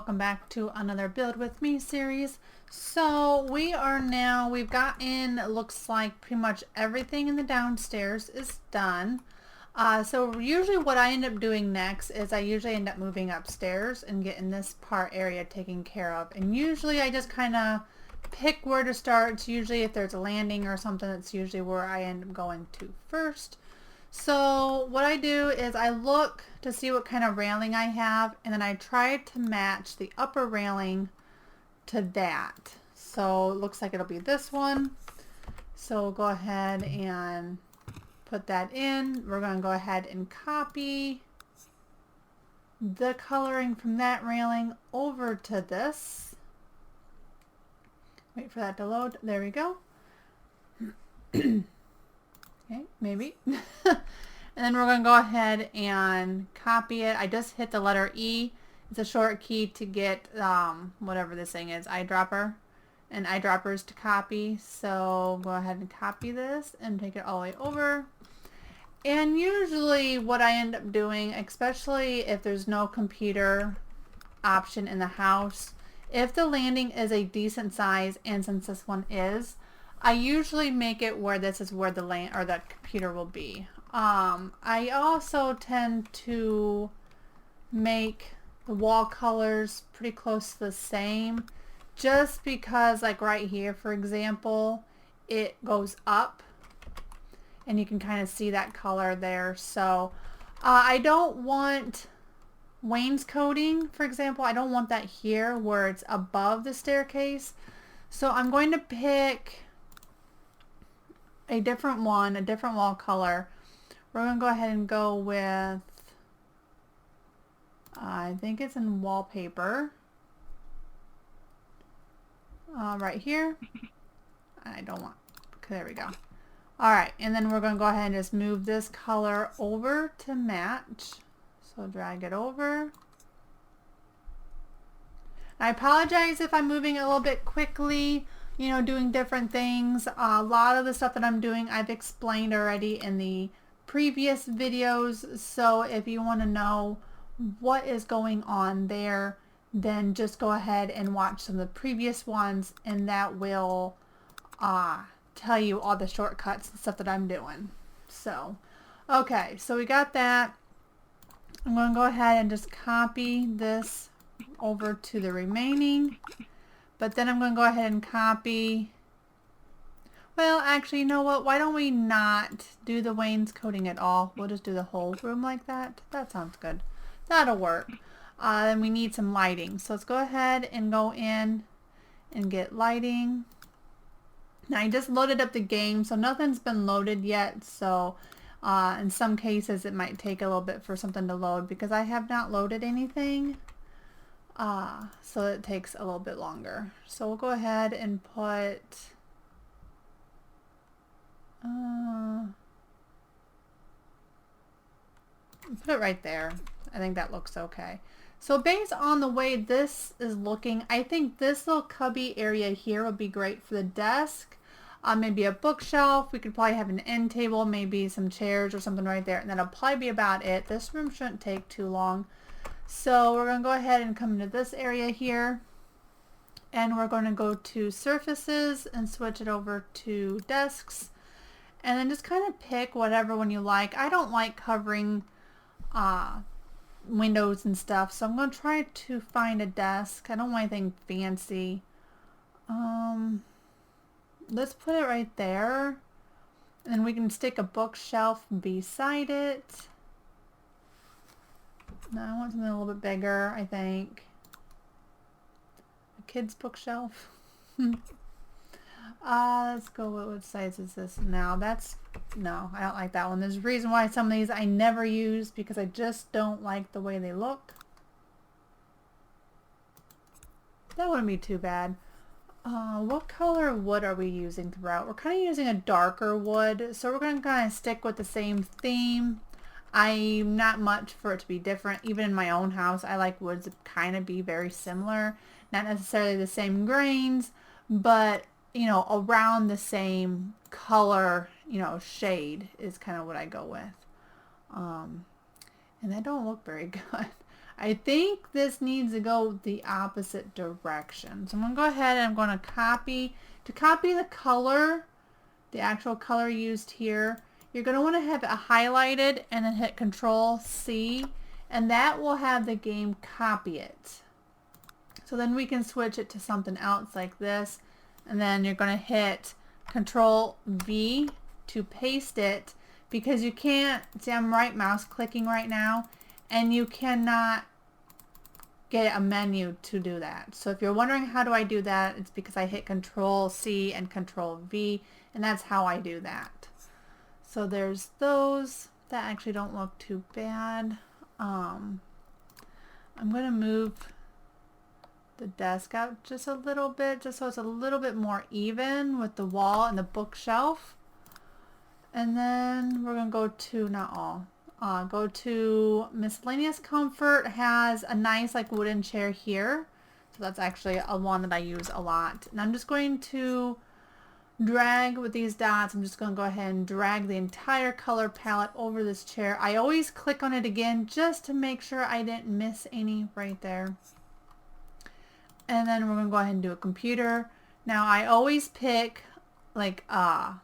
welcome back to another Build With Me series. So we've gotten, it looks like pretty much everything in the downstairs is done. So usually what I end up doing next is I usually end up moving upstairs and getting this part area taken care of. And usually I just kind of pick where to start. It's usually if there's a landing or something, that's usually where I end up going to first. So what I do is I look to see what kind of railing I have, and then I try to match the upper railing to that. So it looks like it'll be this one. So we'll go ahead and put that in. We're going to go ahead and copy the coloring from that railing over to this. Wait for that to load. There we go. Okay, maybe. And then we're going to go ahead and copy it. I just hit the letter E. It's a short key to get whatever this thing is, eyedropper. And eyedroppers to copy. So go ahead and copy this and take it all the way over. And usually what I end up doing, especially if there's no computer option in the house, if the landing is a decent size, and since this one is, I usually make it where this is where the computer will be. I also tend to make the wall colors pretty close to the same, just because, like right here, for example, it goes up, and you can kind of see that color there. So I don't want wainscoting, for example. I don't want that here where it's above the staircase. So I'm going to pick a different one, a different wall color. We're going to go ahead and go with, I think it's in wallpaper. Right here. I don't want, okay, there we go. Alright, and then we're going to go ahead and just move this color over to match. So drag it over. I apologize if I'm moving a little bit quickly, you know, doing different things. A lot of the stuff that I'm doing I've explained already in the previous videos, so if you want to know what is going on there, then just go ahead and watch some of the previous ones, and that will tell you all the shortcuts and stuff that I'm doing. So okay, so we got that. I'm going to go ahead and just copy this over to the remaining. But then I'm going to go ahead and copy, well, actually, you know what? Why don't we not do the wainscoting at all? We'll just do the whole room like that. That sounds good. That'll work. Then we need some lighting. So let's go ahead and go in and get lighting. Now I just loaded up the game, so nothing's been loaded yet. So in some cases it might take a little bit for something to load because I have not loaded anything. So it takes a little bit longer. So we'll go ahead and put it right there. I think that looks okay. So based on the way this is looking, I think this little cubby area here would be great for the desk. Maybe a bookshelf. We could probably have an end table, maybe some chairs or something right there, and that'll probably be about it. This room shouldn't take too long. So we're going to go ahead and come into this area here, and we're going to go to surfaces and switch it over to desks, and then just kind of pick whatever one you like. I don't like covering windows and stuff, so I'm going to try to find a desk. I don't want anything fancy. Let's put it right there, and then we can stick a bookshelf beside it. No, I want something a little bit bigger, I think. A kid's bookshelf. Let's go, what size is this now? No, I don't like that one. There's a reason why some of these I never use, because I just don't like the way they look. That wouldn't be too bad. What color wood are we using throughout? We're kind of using a darker wood, so we're going to kind of stick with the same theme. I'm not much for it to be different. Even in my own house, I like woods to kind of be very similar. Not necessarily the same grains, but, you know, around the same color, you know, shade is kind of what I go with. And they don't look very good. I think this needs to go the opposite direction. So I'm going to go ahead and I'm going to copy. To copy the color, the actual color used here, you're going to want to have it highlighted and then hit Control C, and that will have the game copy it. So then we can switch it to something else like this, and then you're going to hit Control V to paste it, because you can't, see I'm right mouse clicking right now, and you cannot get a menu to do that. So if you're wondering how do I do that, it's because I hit Control C and Control V, and that's how I do that. So there's those that actually don't look too bad. I'm going to move the desk out just a little bit, just so it's a little bit more even with the wall and the bookshelf. And then we're going to go to, not all, go to miscellaneous comfort. Has a nice like wooden chair here. So that's actually a one that I use a lot. And I'm just going to drag with these dots. I'm just going to go ahead and drag the entire color palette over this chair. I always click on it again just to make sure I didn't miss any right there. And then we're going to go ahead and do a computer. Now I always pick like a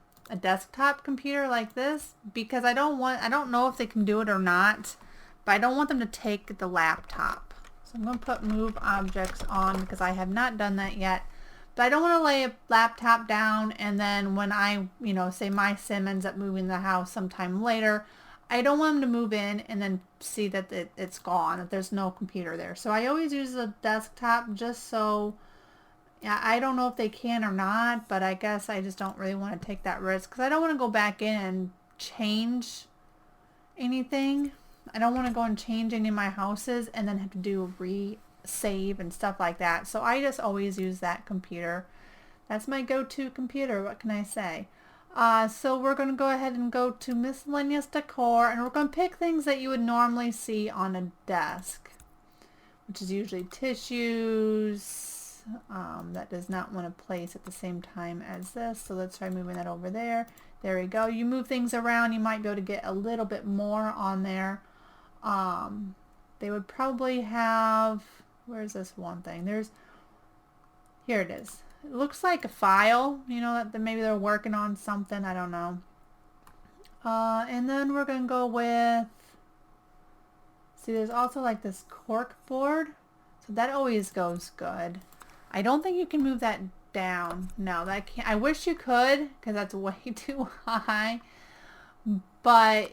desktop computer like this, because I don't know if they can do it or not, but I don't want them to take the laptop. So I'm going to put move objects on because I have not done that yet. But I don't want to lay a laptop down and then when I, say my sim ends up moving the house sometime later, I don't want them to move in and then see that it's gone, that there's no computer there. So I always use a desktop just so, yeah, I don't know if they can or not, but I guess I just don't really want to take that risk because I don't want to go back in and change anything. I don't want to go and change any of my houses and then have to do save and stuff like that. So I just always use that computer. That's my go-to computer. What can I say? So we're going to go ahead and go to miscellaneous decor, and we're going to pick things that you would normally see on a desk, which is usually tissues. That does not want to place at the same time as this. So let's try moving that over there. There we go. You move things around, you might be able to get a little bit more on there. They would probably have, where's this one thing? Here it is. It looks like a file, that maybe they're working on something. I don't know. And then we're going to go with, see, there's also like this cork board. So that always goes good. I don't think you can move that down. No, that can't. I wish you could because that's way too high. But,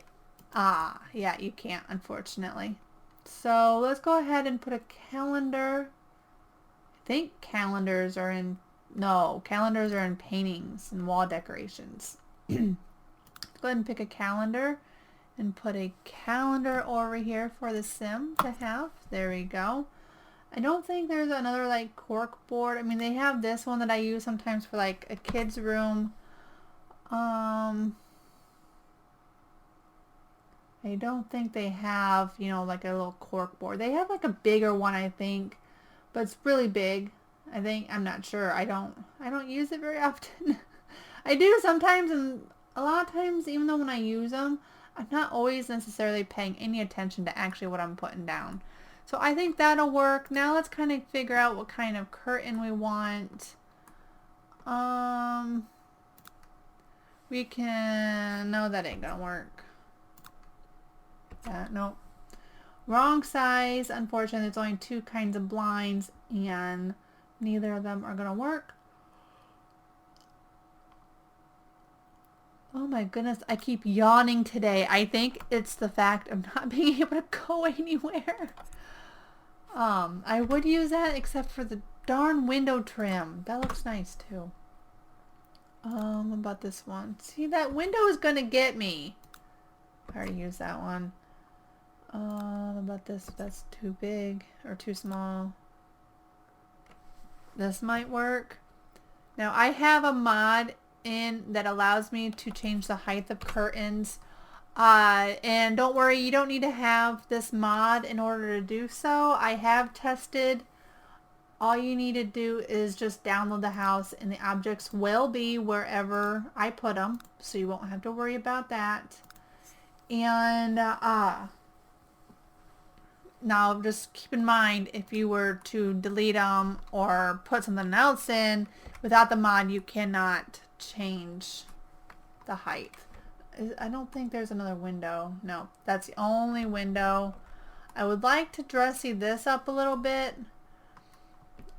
yeah, you can't, unfortunately. So let's go ahead and put a calendar. I think calendars are in, no, calendars are in paintings and wall decorations. Let's go ahead and pick a calendar and put a calendar over here for the sim to have. There we go. I don't think there's another like cork board. I mean, they have this one that I use sometimes for like a kid's room. I don't think they have, like a little cork board. They have like a bigger one, I think, but it's really big. I think, I'm not sure. I don't use it very often. I do sometimes, and a lot of times, even though when I use them, I'm not always necessarily paying any attention to actually what I'm putting down. So I think that'll work. Now let's kind of figure out what kind of curtain we want. We can, no, that ain't gonna work. Nope. Wrong size. Unfortunately, there's only two kinds of blinds and neither of them are gonna work. Oh my goodness, I keep yawning today. I think it's the fact of not being able to go anywhere. I would use that except for the darn window trim. That looks nice too. What about this one? See, that window is gonna get me. I already used that one. What about this? That's too big or too small. This might work. Now I have a mod in that allows me to change the height of curtains. And don't worry, you don't need to have this mod in order to do so. I have tested. All you need to do is just download the house and the objects will be wherever I put them. So you won't have to worry about that. And Now just keep in mind, if you were to delete them or put something else in without the mod, you cannot change the height. I don't think there's another window. No, that's the only window. I would like to dressy this up a little bit,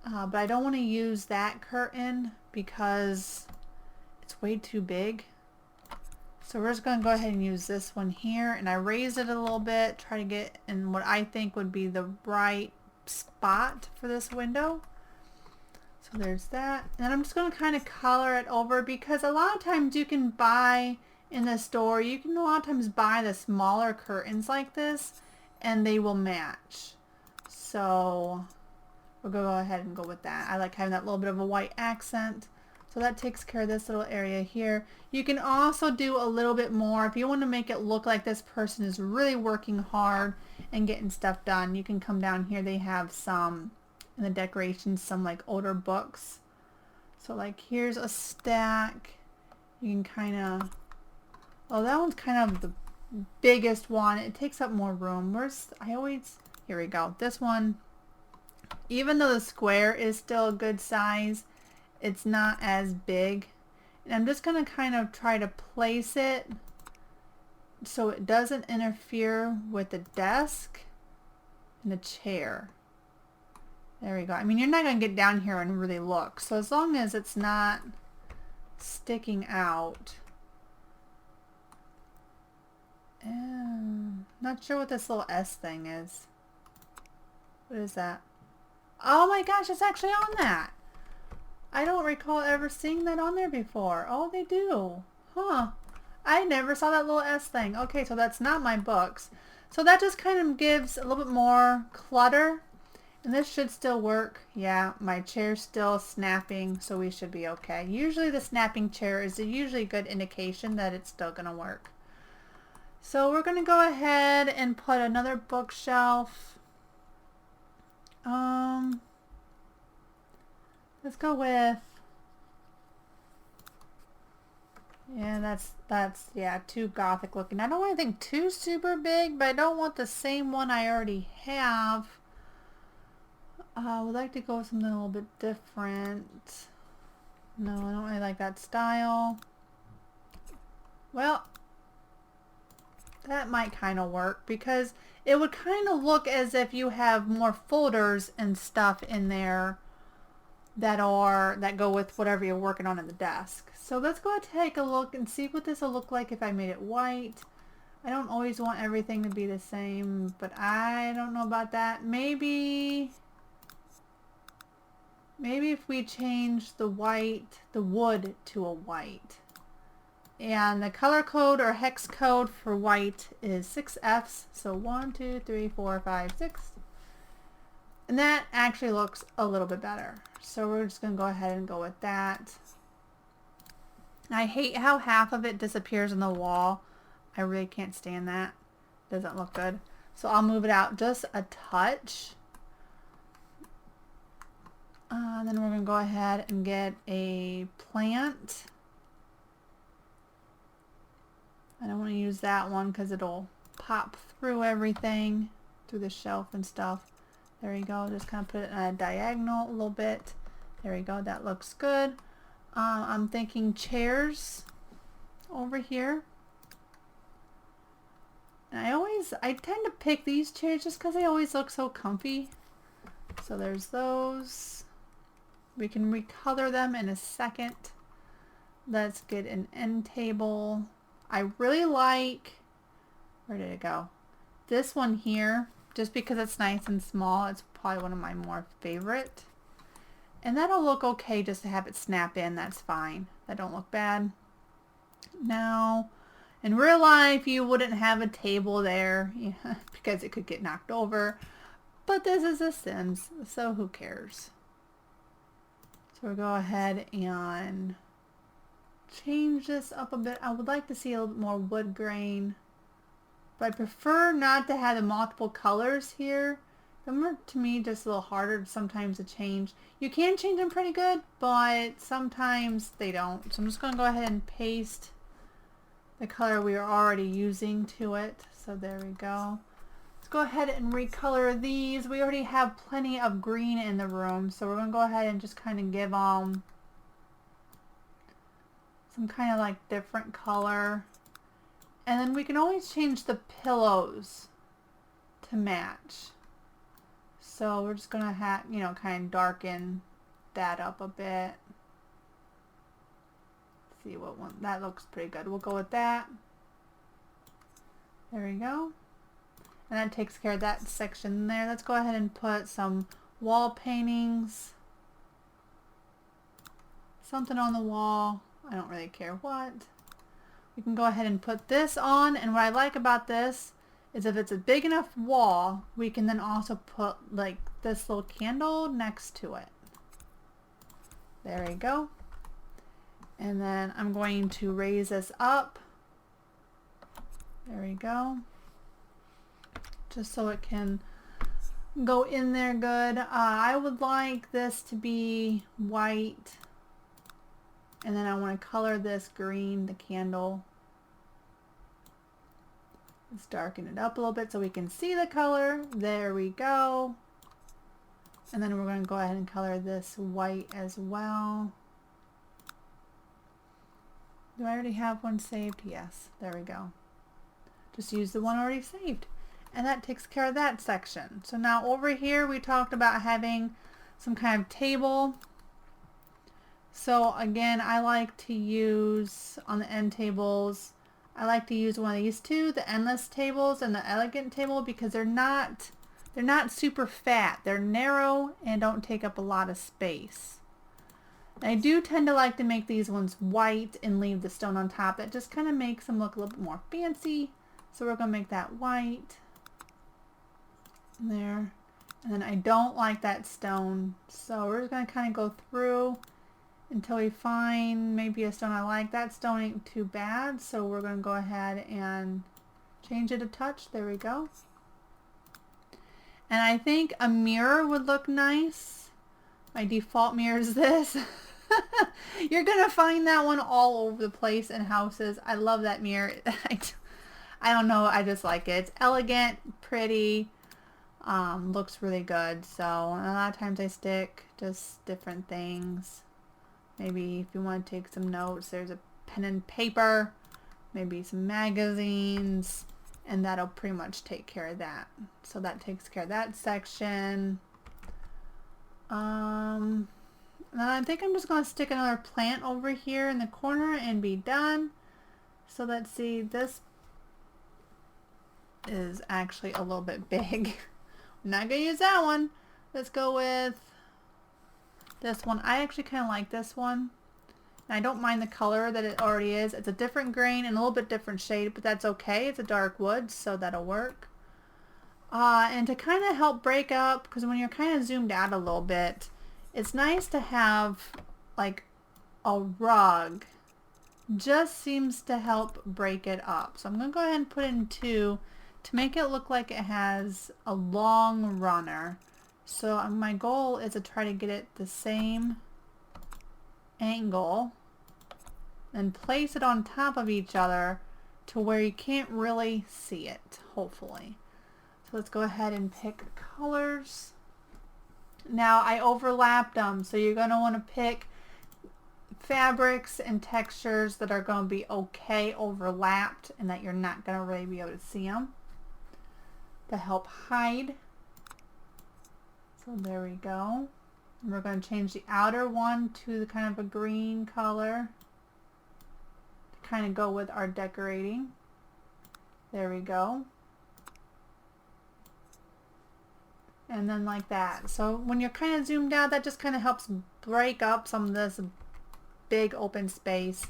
but I don't want to use that curtain because it's way too big. So we're just going to go ahead and use this one here, and I raised it a little bit, try to get in what I think would be the right spot for this window. So there's that. And then I'm just going to kind of color it over, because a lot of times you can buy in the store, you can a lot of times buy the smaller curtains like this and they will match. So we'll go ahead and go with that. I like having that little bit of a white accent. So that takes care of this little area here. You can also do a little bit more if you want to make it look like this person is really working hard and getting stuff done. You can come down here. They have some in the decorations, some like older books. So like here's a stack. You can kind of, oh, that one's kind of the biggest one. It takes up more room. Here we go. This one, even though the square is still a good size, it's not as big. And I'm just going to kind of try to place it so it doesn't interfere with the desk and the chair. There we go. I mean, you're not going to get down here and really look. So as long as it's not sticking out. Not sure what this little S thing is. What is that? Oh my gosh, it's actually on that. I don't recall ever seeing that on there before. Oh, they do. Huh. I never saw that little S thing. Okay, so that's not my books. So that just kind of gives a little bit more clutter. And this should still work. Yeah, my chair's still snapping, so we should be okay. Usually the snapping chair is usually a good indication that it's still going to work. So we're going to go ahead and put another bookshelf. Let's go with, yeah, that's yeah, too gothic looking. I don't want anything too super big, but I don't want the same one I already have. I would like to go with something a little bit different. No, I don't really like that style. Well, that might kind of work, because it would kind of look as if you have more folders and stuff in there that go with whatever you're working on in the desk. So let's go and take a look and see what this will look like if I made it white. I don't always want everything to be the same, but I don't know about that. Maybe if we change the wood to a white. And the color code or hex code for white is 6Fs. So 1, 2, 3, 4, 5, 6. And that actually looks a little bit better. So we're just going to go ahead and go with that. I hate how half of it disappears on the wall. I really can't stand that. Doesn't look good. So I'll move it out just a touch. Then we're going to go ahead and get a plant. I don't want to use that one because it'll pop through everything, through the shelf and stuff. There you go. Just kind of put it on a diagonal a little bit. There you go. That looks good. I'm thinking chairs over here. And I tend to pick these chairs just because they always look so comfy. So there's those. We can recolor them in a second. Let's get an end table. I really like, where did it go? This one here, just because it's nice and small. It's probably one of my more favorite. And that'll look okay just to have it snap in. That's fine. That don't look bad. Now, in real life, you wouldn't have a table there because it could get knocked over. But this is a Sims, so who cares? So we'll go ahead and change this up a bit. I would like to see a little bit more wood grain. But I prefer not to have the multiple colors here. Them are, to me, just a little harder sometimes to change. You can change them pretty good, but sometimes they don't. So I'm just going to go ahead and paste the color we are already using to it. So there we go. Let's go ahead and recolor these. We already have plenty of green in the room, so we're going to go ahead and just kind of give them some kind of like different color. And then we can always change the pillows to match. So we're just going to have, you know, kind of darken that up a bit. See what one, that looks pretty good. We'll go with that. There we go. And that takes care of that section there. Let's go ahead and put some wall paintings. Something on the wall. I don't really care what. We can go ahead and put this on, and what I like about this is if it's a big enough wall, we can then also put like this little candle next to it. There we go. And then I'm going to raise this up. There we go. Just so it can go in there good. I would like this to be white. And then I want to color this green, the candle. Let's darken it up a little bit so we can see the color. There we go. And then we're going to go ahead and color this white as well. Do I already have one saved? Yes, there we go. Just use the one already saved. And that takes care of that section. So now over here we talked about having some kind of table. So again, I like to use on the end tables, I like to use one of these two, the endless tables and the elegant table, because they're not super fat. They're narrow and don't take up a lot of space. I do tend to like to make these ones white and leave the stone on top. That just kind of makes them look a little bit more fancy. So we're going to make that white. There. And then I don't like that stone. So we're just going to kind of go through until we find maybe a stone I like. That stone ain't too bad. So we're going to go ahead and change it a touch. There we go. And I think a mirror would look nice. My default mirror is this. You're going to find that one all over the place in houses. I love that mirror. I don't know. I just like it. It's elegant, pretty, looks really good. So a lot of times I stick just different things. Maybe if you want to take some notes, there's a pen and paper, maybe some magazines, and that'll pretty much take care of that. So that takes care of that section. And I think I'm just going to stick another plant over here in the corner and be done. So let's see, this is actually a little bit big. I'm not going to use that one. Let's go with this one. I actually kind of like this one. And I don't mind the color that it already is. It's a different grain and a little bit different shade, but that's okay. It's a dark wood, so that'll work. And to kind of help break up, because when you're kind of zoomed out a little bit, it's nice to have like a rug. Just seems to help break it up. So I'm going to go ahead and put in 2 to make it look like it has a long runner. So my goal is to try to get it the same angle and place it on top of each other to where you can't really see it, hopefully. So let's go ahead and pick colors. Now I overlapped them, so you're going to want to pick fabrics and textures that are going to be okay overlapped and that you're not going to really be able to see them to help hide. So there we go. And we're going to change the outer one to the kind of a green color to kind of go with our decorating. There we go. And then like that. So when you're kind of zoomed out, that just kind of helps break up some of this big open space.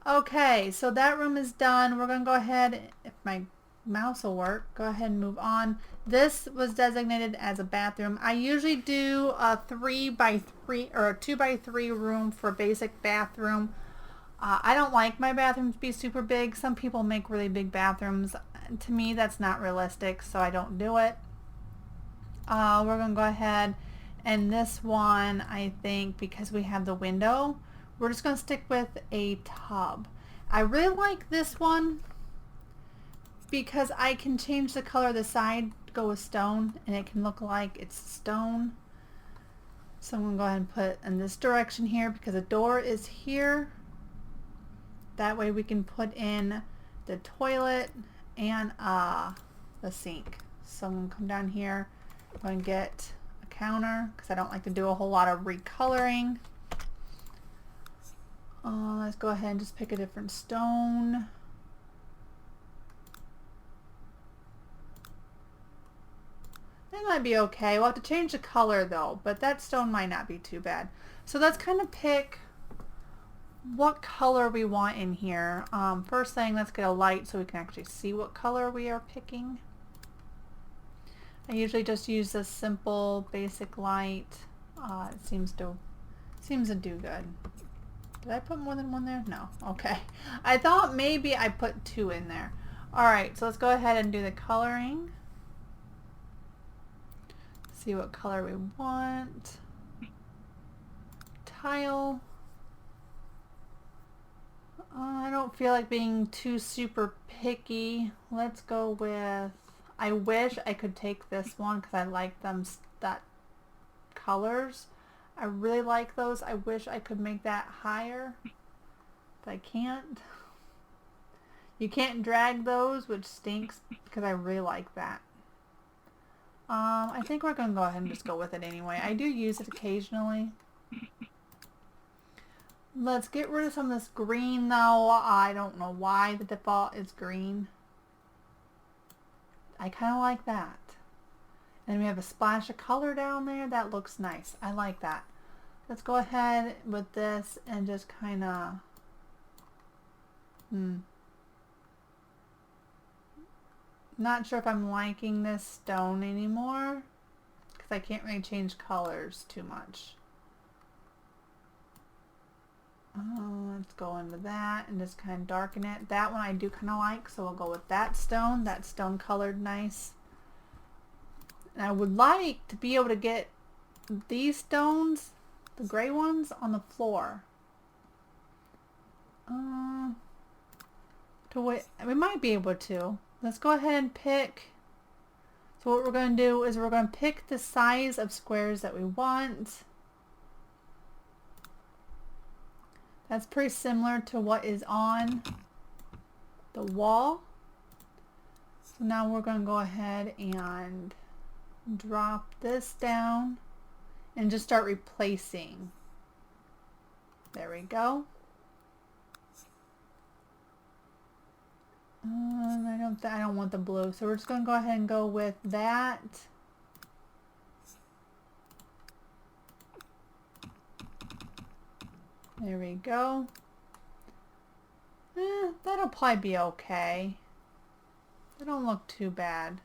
Okay, so that room is done. We're going to go ahead, if my mouse will work, go ahead and move on. This was designated as a bathroom. I usually do a 3x3 or a 2x3 room for a basic bathroom. I don't like my bathrooms to be super big. Some people make really big bathrooms. To me, that's not realistic, so I don't do it. We're going to go ahead, and this one, I think, because we have the window, we're just going to stick with a tub. I really like this one because I can change the color of the side go with stone and it can look like it's stone. So I'm going to go ahead and put in this direction here because the door is here. That way we can put in the toilet and the sink. So I'm going to come down here. I'm going to get a counter because I don't like to do a whole lot of recoloring. Let's go ahead and just pick a different stone. It might be okay. We'll have to change the color though, but that stone might not be too bad. So let's kind of pick what color we want in here. First thing, let's get a light so we can actually see what color we are picking. I usually just use this simple basic light. It seems to do good. Did I put more than one there? No. Okay. I thought maybe I put 2 in there. Alright, so let's go ahead and do the coloring. See what color we want. Tile. I don't feel like being too super picky. Let's go with, I wish I could take this one because I like them, that colors. I really like those. I wish I could make that higher, but I can't. You can't drag those, which stinks because I really like that. I think we're going to go ahead and just go with it anyway. I do use it occasionally. Let's get rid of some of this green though. I don't know why the default is green. I kind of like that. And we have a splash of color down there. That looks nice. I like that. Let's go ahead with this and just kind of... Not sure if I'm liking this stone anymore because I can't really change colors too much. Let's go into that and just kind of darken it. That one I do kind of like, so we'll go with that stone. That stone colored nice. And I would like to be able to get these stones, the gray ones, on the floor. We might be able to. Let's go ahead and pick. So what we're going to do is we're going to pick the size of squares that we want. That's pretty similar to what is on the wall. So now we're going to go ahead and drop this down and just start replacing. There we go. I don't want the blue, so we're just going to go ahead and go with that. There we go. That'll probably be okay. They don't look too bad.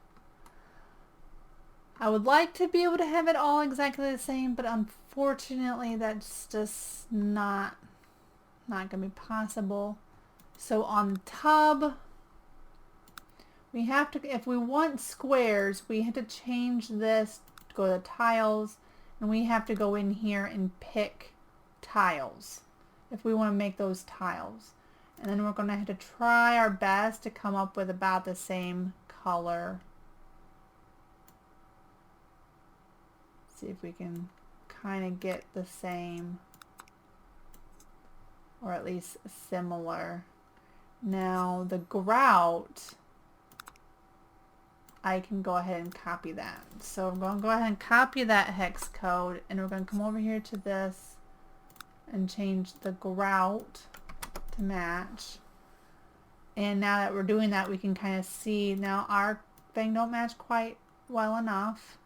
I would like to be able to have it all exactly the same, but unfortunately that's just not going to be possible. So on the tub, we have to, if we want squares, we have to change this, go to tiles, and we have to go in here and pick tiles if we want to make those tiles. And then we're going to have to try our best to come up with about the same color. See if we can kind of get the same, or at least similar. Now the grout, I can go ahead and copy that. So I'm going to go ahead and copy that hex code, and we're going to come over here to this and change the grout to match. And now that we're doing that, we can kind of see now our thing don't match quite well enough.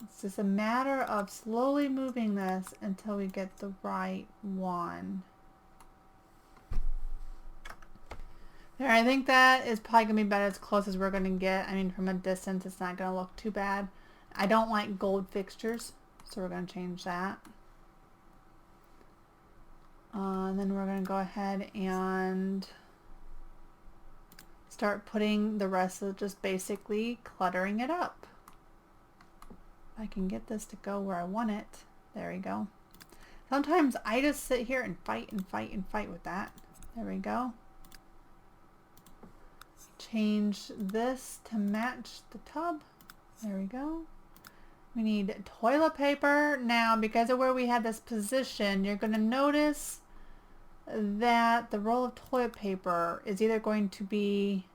It's just a matter of slowly moving this until we get the right one. There, I think that is probably going to be about as close as we're going to get. I mean, from a distance, it's not going to look too bad. I don't like gold fixtures, so we're going to change that. And then we're going to go ahead and start putting the rest of just basically cluttering it up. If I can get this to go where I want it. There we go. Sometimes I just sit here and fight and fight and fight with that. There we go. change this to match the tub. There we go. We need toilet paper. Now, because of where we had this position, you're going to notice that the roll of toilet paper is either going to be,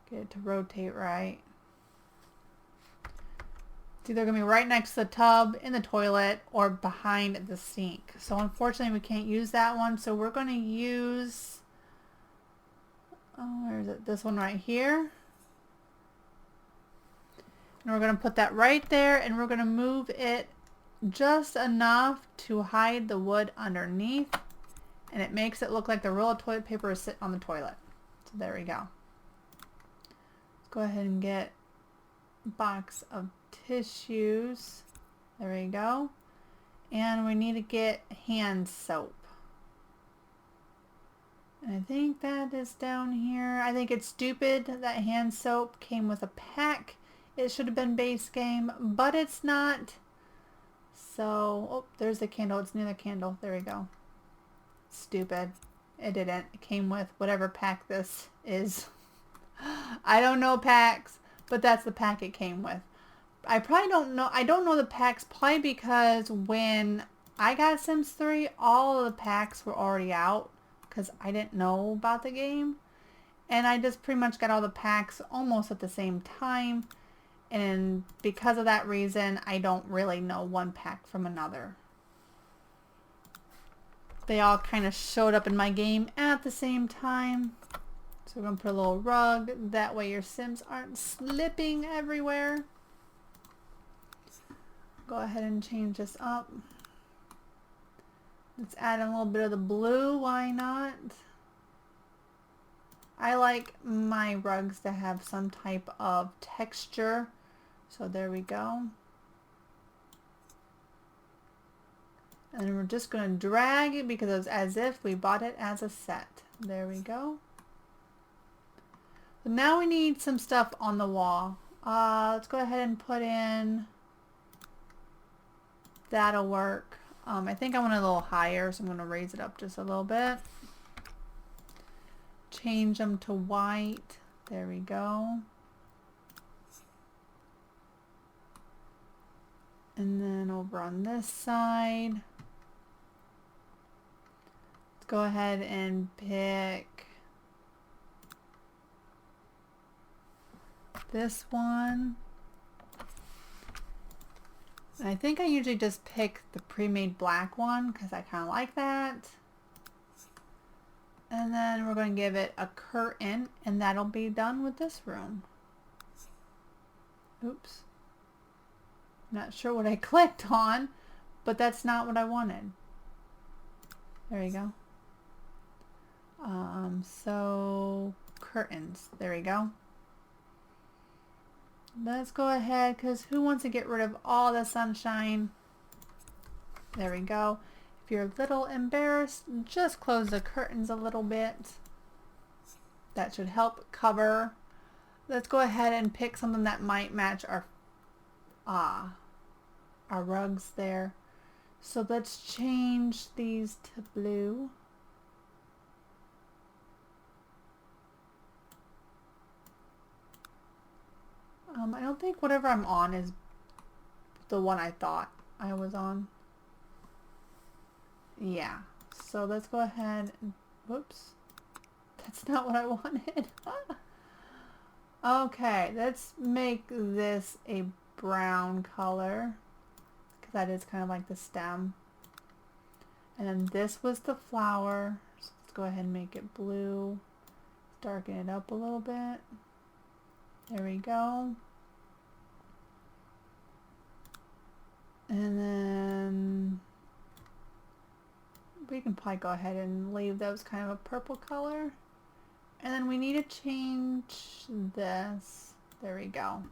get it to rotate right. It's either going to be right next to the tub, in the toilet, or behind the sink. So unfortunately we can't use that one. So we're going to use, oh, where is it? This one right here. And we're going to put that right there, and we're going to move it just enough to hide the wood underneath. And it makes it look like the roll of toilet paper is sitting on the toilet. So there we go. Let's go ahead and get a box of tissues. There we go. And we need to get hand soap. And I think that is down here. I think it's stupid that hand soap came with a pack. It should have been base game, but it's not. So, oh, there's the candle. It's near the candle. There we go. Stupid. It didn't. It came with whatever pack this is. I don't know packs, but that's the pack it came with. I probably don't know. I don't know the packs probably because when I got Sims 3, all of the packs were already out because I didn't know about the game. And I just pretty much got all the packs almost at the same time. And because of that reason, I don't really know one pack from another. They all kind of showed up in my game at the same time. So we're going to put a little rug. That way your Sims aren't slipping everywhere. Go ahead and change this up. Let's add in a little bit of the blue. Why not? I like my rugs to have some type of texture. So there we go. And then we're just going to drag it because it's as if we bought it as a set. There we go. So now we need some stuff on the wall. Let's go ahead and put in, that'll work. I think I want it a little higher, so I'm going to raise it up just a little bit. Change them to white. There we go. And then over on this side, let's go ahead and pick this one. And I think I usually just pick the pre-made black one because I kind of like that. And then we're going to give it a curtain, and that'll be done with this room. Oops. Not sure what I clicked on, but that's not what I wanted. There you go. So curtains. There we go. Let's go ahead, because who wants to get rid of all the sunshine? There we go. If you're a little embarrassed, just close the curtains a little bit. That should help cover. Let's go ahead and pick something that might match our rugs there. So let's change these to blue. I don't think whatever I'm on is the one I thought I was on. Yeah. So let's go ahead and, whoops. That's not what I wanted. Okay, let's make this a brown color, because that is kind of like the stem. And then this was the flower. So let's go ahead and make it blue. Darken it up a little bit. There we go. And then we can probably go ahead and leave those kind of a purple color. And then we need to change this. There we go.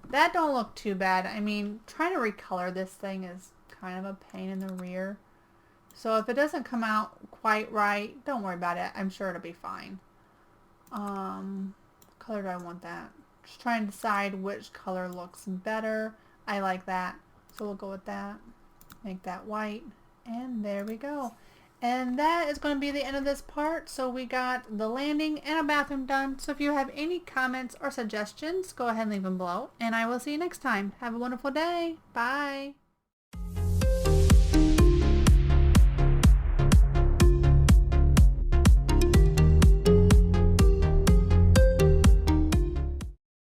That don't look too bad. I mean, trying to recolor this thing is kind of a pain in the rear. So if it doesn't come out quite right, don't worry about it. I'm sure it'll be fine. What color do I want that? Just trying to decide which color looks better. I like that. So we'll go with that. Make that white. And there we go. And that is going to be the end of this part. So we got the landing and a bathroom done. So if you have any comments or suggestions, go ahead and leave them below. And I will see you next time. Have a wonderful day. Bye.